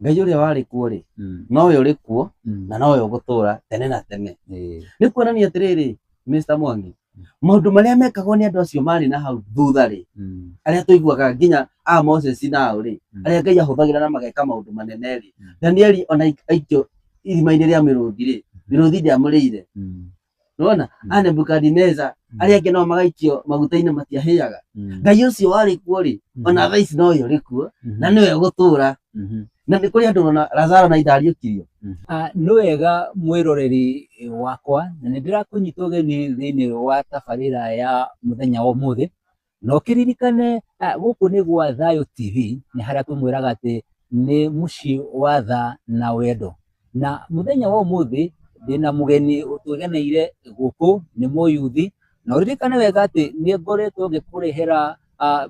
Ngai uria wari kuo ri nowe uri kuo na nowe ugutura tene na tene. Ni kuonania atiriri Mr. Mwangi, maundu maria mekagwo ni andu acio mari na hau thutha ri aria tuiguaga nginya a Moses nao ri aria Ngai ahuthagira na mageka maundu manene ri Danieli ona aikio irima-ini ria miruthi ri miruthi ndiamurire. Nona Nebukadneza aria angi no magaikio maguta-ini matiahiaga. Ngai ucio wari kuo ri ona thaa ici nowe uri kuo na niwe ugutura. Na ni kuri andu na Lazaro na indariukirio. Ni wega mwiroreri wakwa na nindirakunyita ugeni thiini wa tabarira ya muthenya wa umuthi no kiririkane guku ni gwa Thayo TV ni haria tumwiraga ati ni mucii wa tha na wendo. Na muthenya wa umuthi ndina mugeni utugeneire guku ni muyuthi na uririkane wega ati ni ngoretwo ngikurehera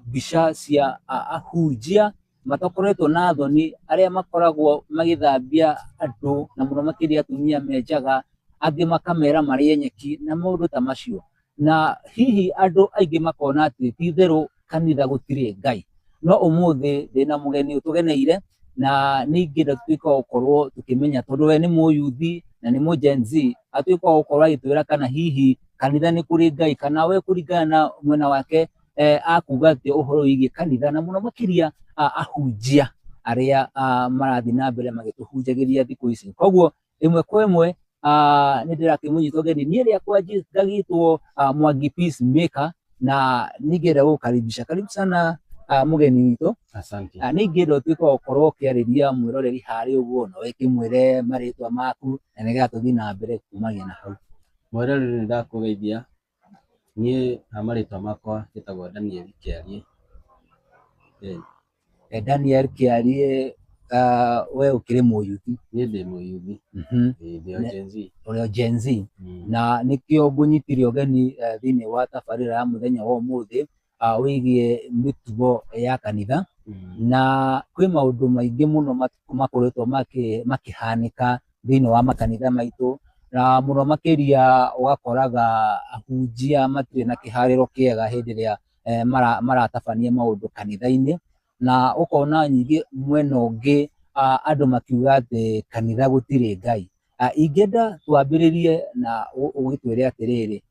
mbica cia ahunjia matakoretwo na thoni aria makoragwo magithambia andu na muno makiria atumia menjaga angi makamera marie nyeki na maundu ta macio. Na hihi andu aingi makona ati ti theru kanitha gutiri Ngai. No umuthi ndina mugeni utugeneire na ningienda tuika gukorwo tukimenya tondu we ni muyuthi na ni mu Gen Z atuika gukorwo agitwira kana hihi kanitha ni kuri Ngai kana we kuringana na mwena wake akuga ati uhoro wigie kanitha na muno makiria ahunjia aria marathi na mbere magituhunjagiria thiku ici. Koguo imwe kwa imwe nindirakimunyita ugeni ni riakwa ngagitwo Mwangi Peacemaker na ningienda gukaribisha. Karibu sana mugeni witu. Asante. Ningienda tuika gukorwo ukiariria mwiroreri hari uguo no wikimwire maritwa maku na nigetha tuthii na mbere kumagia na hau. Mwiroreri nindakugeithia. Nie amaritwa makwa gitagwo Daniel Kiarie. Daniel Kiarie, we ukiri muyuthi? Nie ndi muyuthi. Ndi o Gen Z. Na nikio ngunyitire ugeni thiini wa tabarira ya muthenya wa umuthi wigie mitugo ya kanitha na kwi maundu maingi muno makoretwo makihanika thiini wa makanitha maitu na muno makiria ugakoraga ahunjia matire na kihariro kiega hindi ria maratabania maundu kanitha-ini na ukona nyingi mwena ungi andu makiuga ati kanitha gutiri Ngai. Ingenda twambiririe na ugitwire atiriri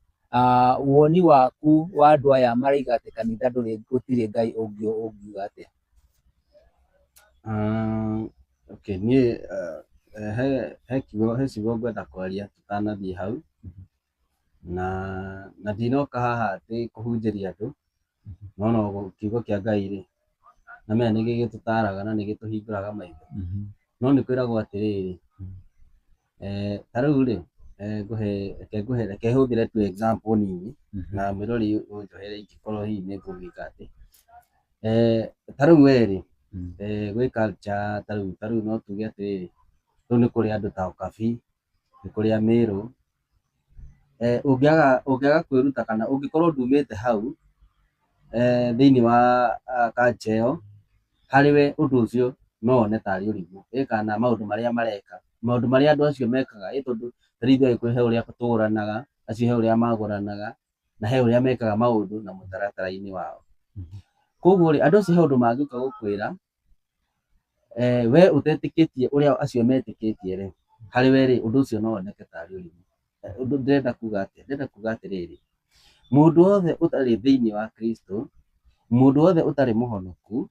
woni waku wa andu aya maraiga ati kanitha gutiri Ngai ungiuga atia? Okay, nie he ciugo ngwenda kwaria tutanathii hau na ndinoka haha ati kuhunjiria andu no kiugo kia Ngai ri na mena nigigitutaraga na nigituhinguraga maitho. No nikwiragwo atiriri tariu ri reke huthire tu example nini na mwirori unjohere ingikorwo hihi ningugika ati tariu we ri gwi culture tariu no tuge atiriri riu ni kuri andu ta Okabi, ni kuri Amiru ungiaga kwiruta kana ungikorwo ndumite hau thiini wa culture iyo hariwe undu ucio no one tari urimu kana maundu maria mareka maundu maria andu acio mekaga tondu tarithu he uria tuguranaga acio he uria maguranaga na he uria mekaga maundu na mutaratara-ini wao. Koguo ri andu acio he undu mangiuka gukwira we utetikitie uria acio metikitie ri hariwe ri undu ucio no oneke tari urimu. Undu ndirenda kuga atia? Ndirenda kuga atiriri mundu wothe utari thiini wa Kristo, mundu wothe utari muhonoku,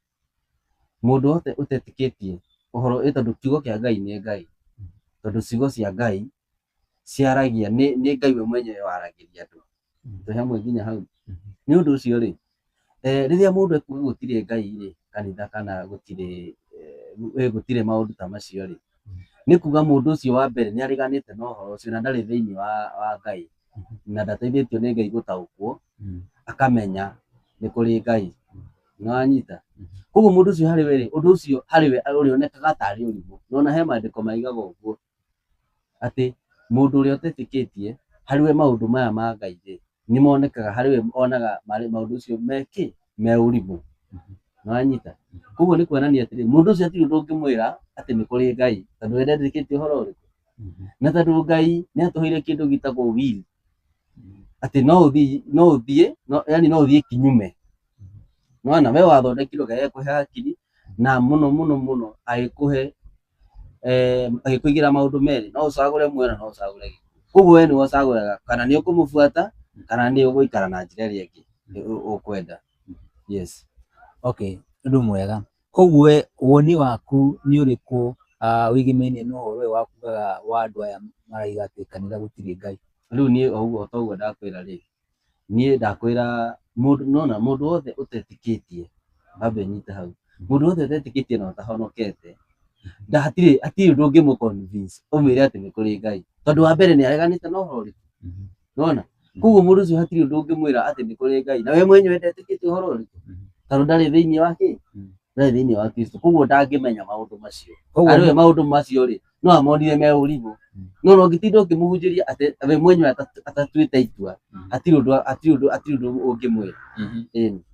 mundu wothe utetikitie uhoro tondu kiugo kia Ngai ni Ngai tondu ciugo cia Ngai ciaragia ni Ngai we mwenyewe waragiria andu tuhamwe nginya hau. Ni undu ucio ri riria mundu ekuga gutiri Ngai ri kanitha kana gutire maundu ta macio ri ni kuga mundu ucio wa mbere ni ariganite na uhoro ucio na ndari thiini wa Ngai na ndateithitio ni Ngai gutaukwo akamenya ni kuri Ngai. Nwanyita koguo mundu ucio hariwe ri undu ucio hariwe urionekaga tari urimu. Nona he maandiko maigaga uguo ati mundu uria utetikitie hariwe maundu maya ma Ngai ri ni monekaga hariwe onaga maundu ucio me urimu. Nwanyita koguo ni kuonania atiri mundu ucio atiri ndungimwira ati ni kuri Ngai tondu we ndetikitie uhoro uriku na tondu Ngai ni atuheire kindu gitagwo will ati no uthie yani no uthie kinyume. Nona we wathondekirwo Ngai akuhe hakiri na muno agikuhe agikuigira maundu meri no ucagure mwena no ucagure koguo we ni ucaguraga kana ni ukumufuata kana ni uguikara na njira iria ingi ukwenda. Yes. Okay, ndu mwega. Koguo woni waku ni uriku wigimenie no horo wa kugaga wa andu aya maraiga ati kanitha gutiri Ngai? Riu ni oguo toguo ndakwira ri ni ndakwira mundu wothe utetikitie ambe nyite hau mundu wothe utetikitie na utahonokete hatiri undu ungimu convince umwire ati ni kuri Ngai tondu wa mbere ni areganite na uhoro uriku. Nona koguo mundu ucio hatiri undu ungimwira ati ni kuri Ngai na we mwenyewe ndetikitie uhoro uriku tondu ndari thiini wake ndari thiini wa Kristo koguo ndangimenya maundu macio. Ariwe maundu macio ri no amonire me urimu no ngitinda ukimuhunjiria ati we mwenyewe atatuite itua hatiri undu ungimwira.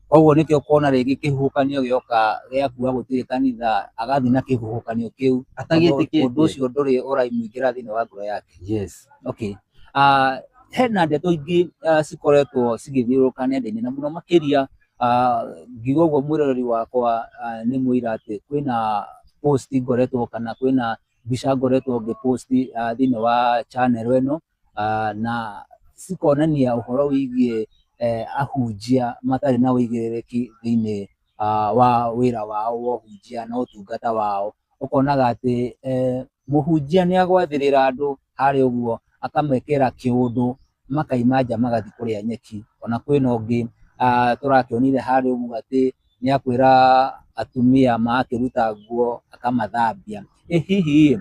Koguo nikio kuona ringi kihuhukanio gioka giakua gutiri kanitha agathi na kihuhukanio kiu atagitikitie undu ucio nduri uraimuingira thiini wa ngoro yake. Yes. Okay. Hena ndeto ingi cikoretwo cigithiuruka nenda-ini na muno makiria ngiuga uguo mwiroreri wakwa ni mwira ati kwina post ngoretwo kana kwina mbica ngoretwo ngiposti thiini wa channel ino na cikonania uhoro wigie ahunjia matari na wigiriki thiini wa wira wao wa uhunjia na utungata wao. Ukonaga ati muhunjia ni agwathirira andu hari uguo akamekera kiundu makaima nja magathi kuria nyeki. Ona kwina ungi turakionire hari uguo ati ni akwira atumia makiruta nguo akamathambia. Hihi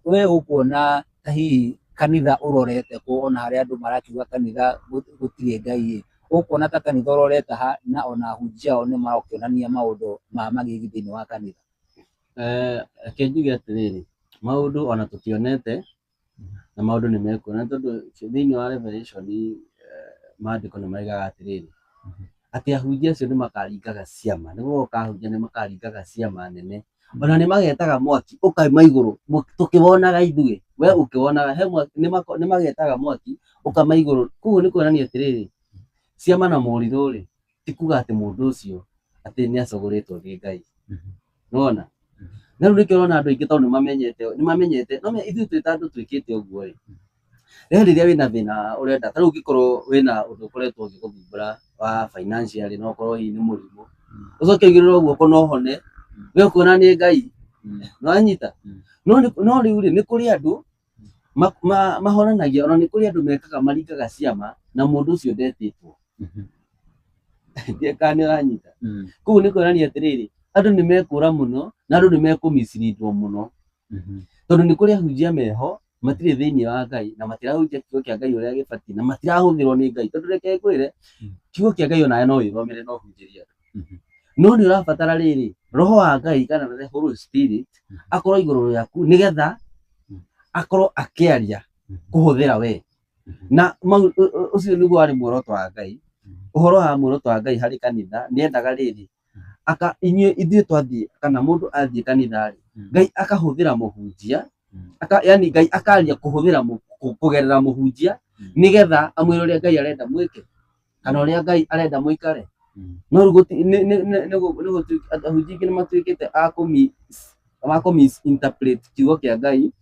we ukuona ta hihi kanitha urorete ku ona hari andu marakiuga kanitha gutiri Ngai ukuona ta kanitha urorete na ona ahunjia o ni marakionania maundu ma magigi thiini wa kanitha? Kenjuge atiriri maundu ona tutionete na maundu ni mekuona tondu thiini wa Revelation maandiko ni maigaga atiriri ati ahunjia acio ni makaringaga ciama niguo ukahunjia ni makaringaga ciama nene ona ni magetaga mwaki ukaima iguru tukibonaga ithuĩ we ukibonaga he mwaki ni magetaga mwaki ukama iguru. Koguo ni kuonania atiriri ciama na muriru ri ti kuga ati mundu ucio ati ni acogoretwo ni Ngai. Nona na riu nikirona andu aingi tondu ni mamenyete no ithuĩ twi ta andu twikite uguo ri riria wina thina urenda ta riu gikorwo wina undu ukoretwo ugikuthumbura wa financially no korwo hii ni murimu ucoke ugirira uguo ko no hone we kuona ni Ngai no anyita no riu ri ni kuri andu mahonanagia ona ni kuri andu mekaga maringaga ciama na mundu ucio ndetitwo ndiekani uranyita. Koguo ni kuonania atiriri andu ni mekura muno na andu ni mekumisleadwo muno tondu ni kuri ahunjia meho matire thiini wa Ngai na matirahunjia kiugo kia Ngai uria gibati na matirahuthirwo ni Ngai tondu reke kwire kiugo kia Ngai ona no withomere no hunjiria no ni urabatara riri roho wa Ngai kana the Holy Spirit akorwo iguru yaku nigetha akorwo akiaria kuhuthira we na ucio niguo ari muoroto wa Ngai. Uhoro wa muoroto wa Ngai hari kanitha ni endaga riri ithuĩ twathie kana mundu athie kanitha ri Ngai akahuthira muhunjia yani Ngai akaria kuhuthira kugerera muhunjia nigetha amwire uria Ngai arenda mwike kana uria Ngai arenda muikare. No ruguti nigo ahunjia ingi ni matuikite ako misinterpret kiugo kia Ngai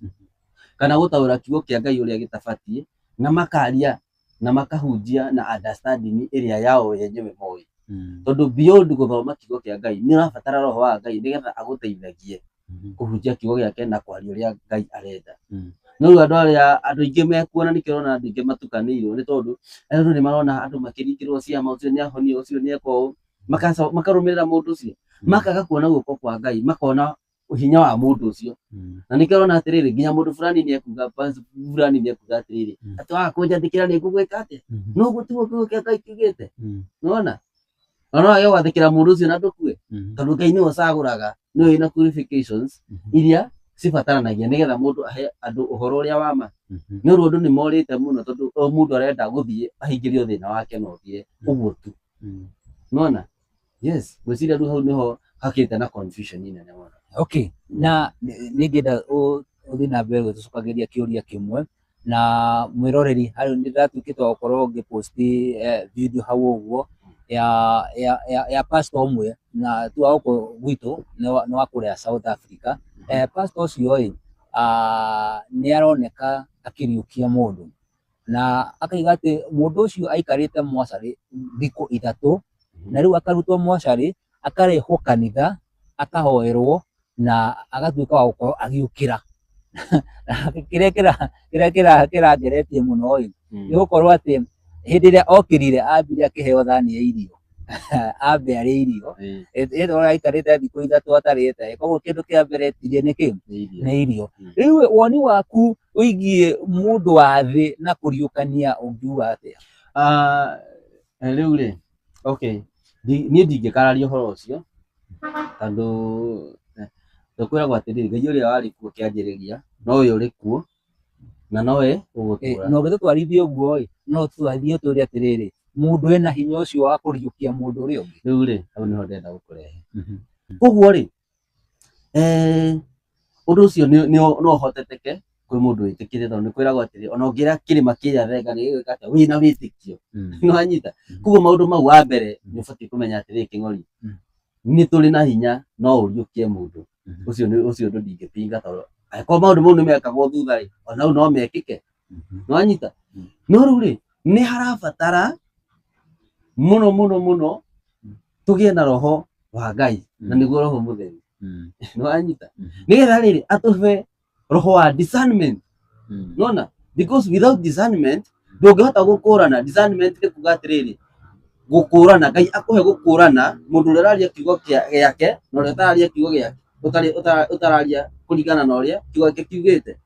kana gutaura kiugo kia Ngai uria gitabatie na makaria na makahunjia na understanding iria yao yenyewe moi. Tondu beyond guthoma kiugo kia Ngai ni urabatara roho wa Ngai nigetha aguteithagie kuhunjia kiugo giake na kwaria uria Ngai arenda. No riu andu aingi mekuona nikirona andu aingi matukanirwo ni tondu andu ni marona andu makiringirwo ciama ucio ni ahonio ucio ni eko makarumirira mundu ucio makaga kuona guoko kwa Ngai makona hinya wa mundu ucio na nikirona atiriri nginya mundu fulani ni ekuga fulani ni ekuga atiriri ati kunjathikira ni ngugwika atia no gutiguo kiugo kia Ngai kiugite. Nona ona yo wathikira mundu ucio na ndukue tondu Ngai ni ucaguraga ni wina qualifications iria cibataranagia nigetha mundu ahe andu uhoro uria wa ma. No ru andu ni morite muno tondu o mundu arenda guthie ahingirio thina wake no thie uguo tu. Nona yes gwiciria ru hau niho hakite na confusion nene muno. Okay, na ningenda uthi na mbere gutucokagiria kiuria kimwe na mwiroreri hari ndiratuikite gukorwo ngiposti video hau uguo ya pastor omwe na tu auko gwitu ni wa kuria South Africa. Pastor ucio ni aroneka akiriukia mundu na akaiga ati mundu ucio aikarite mocarĩ thikũ 3 na riu akarutwo mocarĩ akarehwo kanitha akahoerwo na agatuĩka wa gukorwo agiukira. Kĩrĩa kĩrangeretie mũno nĩ gũkorwo atĩ hĩndĩ ĩrĩa okĩrire ambire akĩheo thani ya irio ambe arĩe irio ĩno aikarĩte thikũ 3 atarĩte, koguo kĩndũ kĩa mbere etirie nĩ nĩ irio. Rĩu woni waku wĩgiĩ mũndũ wa thĩ na kũriũkania ũngiuga atĩa? Rĩu rĩ, okay, niĩ ndingĩkararia ũhoro ũcio tondũ tũkwĩragwo atĩrĩrĩ, Ngai ũrĩa warĩ kuo kĩanjĩrĩria nowe ũrĩ kuo na nowe ũgũtũũra. No gĩtũtwarithie ũguo no tũthiĩ tũrĩ atĩrĩrĩ, mũndũ ena hinya ũcio wa kũriũkia mũndũ ũrĩa ũngĩ. Rĩu rĩ, hau nĩho ndĩrenda gũkũrehe. Koguo rĩ, ũndũ ũcio no ũhoteteke kwĩ mũndũ wĩtĩkĩtie tondũ nĩkwĩragwo atĩrĩrĩ, ona ũngĩra kĩrĩma kĩrĩa Thega nĩ gĩgwĩka atĩa, wĩna wĩtĩkio. Nĩwanyita? Koguo maũndũ mau wa mbere nĩ ũbatiĩ kũmenya atĩrĩrĩ Kĩng'ori, nĩ tũrĩ na hinya no ũriũkie mũndũ. Ũcio ũndũ ndingĩpinga tondũ angĩkorwo maũndũ mau nĩmekagwo thutha rĩ, ona hau no mekĩke. Nĩwanyita? No rĩu rĩ, nĩ harabatara mũno tũgĩe na roho wa Ngai na nĩguo roho mũtheru. Nĩwanyita? Nĩgetha rĩrĩ atũhe roho wa discernment. Nona? Because without discernment ndũngĩhota gũkũrana. Discernment nĩ kuuga atĩrĩrĩ, gũkũrana, Ngai akũhe gũkũrana mũndũ ũrĩa ũraria kiugo gĩake na ũrĩa ũtararia kiugo gĩake, ũtararia kũringana na ũrĩa kiugo gĩake kiugĩte.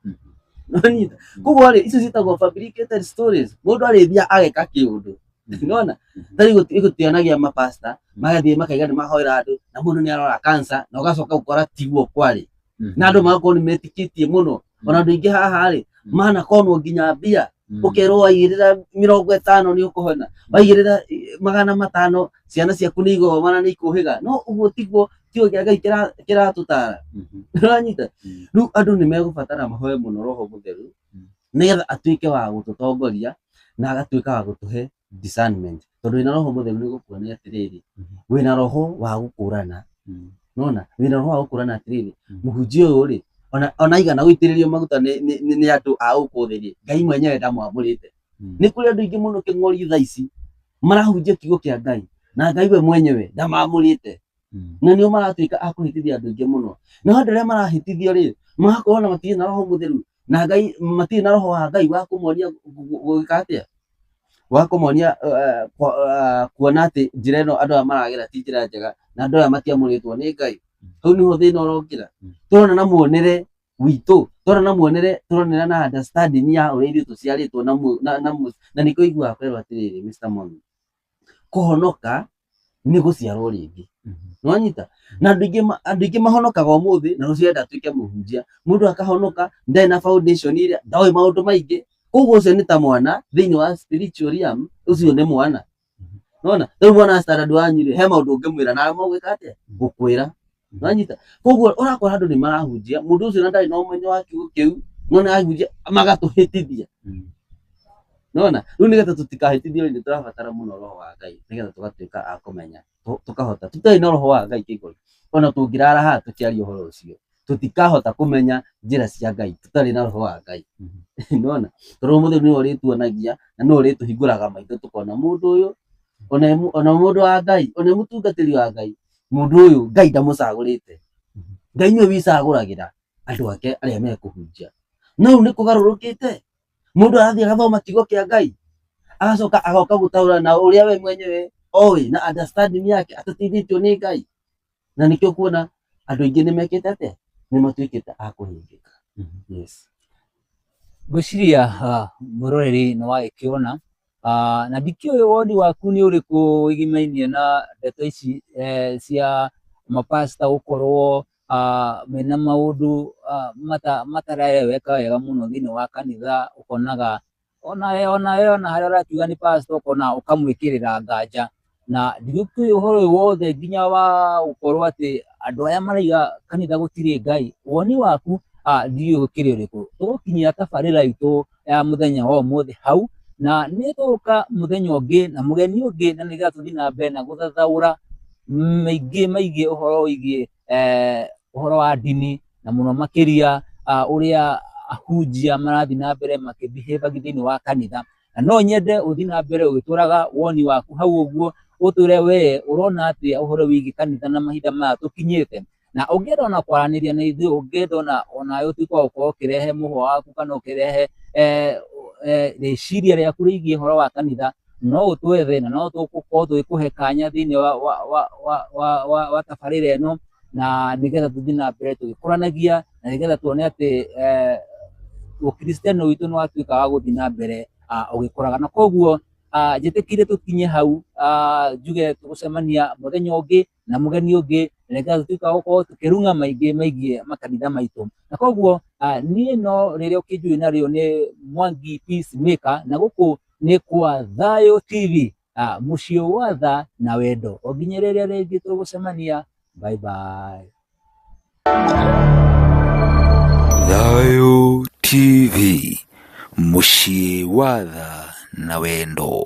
Nĩwanyita? Koguo rĩ, icio ciĩtagwo fabricated stories. Mũndũ arĩthia ageka kĩũndũ. Nĩwona? Tarĩu gũtionagia mapasta magathiĩ makaiga nĩmahoera andũ na mũndũ nĩarwara cancer na ũgacoka gũkora tiguo kwarĩ, na andũ magakorwo nĩmetĩkĩtie mũno. Ona andũ aingĩ haha rĩ, manakonwo nginya mbia, ũkerwo waigĩrĩra 50 nĩũkũhona, waigĩrĩra 500 ciana ciaku nĩigomana nĩikũhĩga. No ũguo tiguo kiugo kĩa Ngai kĩratũtara. Nĩwanyita? Rĩu andũ nĩmegũbatara mahoe mũno roho mũtheru nĩgetha atuĩke wa gũtũtongoria na agatuĩka wa gũtũhe discernment. Tondũ wĩna roho mũtheru nĩgũkuonia atĩrĩrĩ, wĩna roho wa gũkũrana. Nona? Wĩna roho wa gũkũrana atĩrĩrĩ, mũhunjia ũyũ rĩ, ona igana gũitĩrĩrio maguta nĩ andũ a gũkũ thĩ rĩ, Ngai mwenyewe ndamwamũrĩte. Nĩ kũrĩ andũ aingĩ mũno Kĩng'ori thaa ici marahunjia kiugo kĩa Ngai na Ngai we mwenyewe ndamamũrĩte, na nĩo maratuĩka a kũhĩtithia andũ aingĩ mũno. Na andũ arĩa marahĩtithio rĩ, magakorwo na matirĩ na roho mũtheru na Ngai, matirĩ na roho wa Ngai wa kũmonia gũgĩka atĩa, wa kũmonia kuona atĩ njĩra ĩno andũ aya maragera ti njĩra njega na andũ aya matiamũrĩtwo nĩ Ngai. Hau nĩho thĩna ũrokĩra. Tũrona na muonere witũ, tũronera na understanding ya ũrĩa ithuĩ tũciarĩtwo na nĩkĩo iguaga kwĩrwo atĩrĩrĩ Mr. Mwangi, kũhonoka nĩ gũciarwo rĩngĩ. Nĩwanyita? Na andũ aingĩ mahonokaga ũmũthĩ na rũciũ enda atuĩke mũhunjia. Mũndũ akahonoka ndarĩ na foundation ĩrĩa, ndoĩ maũndũ maingĩ, koguo ũcio nĩ ta mwana thĩinĩ wa spiritual realm, ũcio nĩ mwana. Nona? Rĩu mwana standard wanyu rĩ, he maũndũ ũngĩmwĩra na magwĩka atĩa? Gũkwĩra. Nĩwanyita? Koguo ũrakora andũ nĩmarahunjia, mũndũ ũcio ndarĩ na ũmenyo wa kiugo kĩu, no nĩarahunjia magatũhĩtithia. Nona? Rĩu nĩgetha tũtikahĩtithio nĩ tũrabatara mũno roho wa Ngai nĩgetha tũgatuĩka a kũmenya, tũkahota. Tũtarĩ na roho wa Ngai Kĩng'ori, ona tũngĩrara haha tũkĩaria ũhoro ũcio, tũtikahota kũmenya njĩra cia Ngai tũtarĩ na roho wa Ngai. Nona? Tondũ mũtheri nĩwe ũrĩtuonagia na nĩwe ũrĩtũhingũraga maitho tũkona mũndũ ũyũ ona mũndũ wa Ngai, ona mũtungatĩri wa Ngai, mũndũ ũyũ Ngai ndamũcagũrĩte. Ngai nĩwe wicagũragĩra andũ ake arĩa mekũhunjia. No rĩu nĩkũgarũrũkĩte, mũndũ arathiĩ agathoma kiugo kĩa Ngai agacoka agoka gũtaũra na ũrĩa we mwenyewe oĩ na understanding yake atateithĩtio nĩ Ngai. Na nĩkĩo kuona andũ aingĩ nĩmekĩte atĩa, nĩmatuĩkĩte a kũhĩngĩka. Yes. Ngwĩciria mũroreri nĩwagĩkĩona na ndikĩũĩ woni waku nĩ ũrĩkũ wĩgimainie na ndeto ici cia mapasta gũkorwo mena maũndũ matareweka wega mũno thĩinĩ wa kanitha. Ũkonaga ona harĩa ũrakiuga nĩ pastor ũkona ũkamwĩkĩrĩra nganja, na ndigũkĩũĩ ũhoro ũyũ wothe nginya wa gũkorwo atĩ andũ aya maraiga kanitha gũtirĩ Ngai. Woni waku ndiũĩ gũkĩrĩ ũrĩkũ? Tũgũkinyia tabarĩra itũ ya mũthenya wa ũmũthĩ hau, na nĩtũgũka mũthenya ũngĩ na mũgeni ũngĩ, na nĩgetha tũthiĩ na mbere na gũthathaũra maingĩ ũhoro wĩgiĩ ũhoro wa ndini, na mũno makĩria ũrĩa ahunjia marathiĩ na mbere makĩbehave thĩinĩ wa kanitha. Na no nyende ũthiĩ na mbere ũgĩtũraga woni waku hau ũguo, ũtwĩre we ũrona atĩa ũhoro wĩgiĩ kanitha na mahinda maya tũkinyĩte. Na ũngĩenda ona kwaranĩria na ithuĩ, ũngĩenda ona ũtuĩke wa gũkorwo ũkĩrehe mũhwa waku kana ũkĩrehe rĩciria rĩaku rĩgiĩ ũhoro wa kanitha, no ũtwethe na no tũgũkorwo tũgĩkũhe kanya thĩinĩ wa tabarĩra ĩno, na nĩgetha tũthiĩ na mbere tũgĩkũranagia, na nĩgetha tuone atĩ ũkristiano witũ nĩ watuĩka wa gũthiĩ na mbere ũgĩkũraga. Na koguo njĩtĩkĩre tũkinye hau, njuge tũgũcemania mũthenya ũngĩ na mũgeni ũngĩ, na nĩgetha tũtuĩke wa gũkorwo tũkĩrung'a maingĩ megiĩ makanitha maitũ. Na koguo niĩ no rĩrĩa ũkĩnjũĩ narĩo nĩ Mwangi Peacemaker, na gũkũ nĩ kwa Thayũ TV, mũciĩ wa tha na wendo. O nginya rĩrĩa rĩngĩ tũgũcemania, bye bye. Thayũ TV, mũciĩ wa tha na wendo.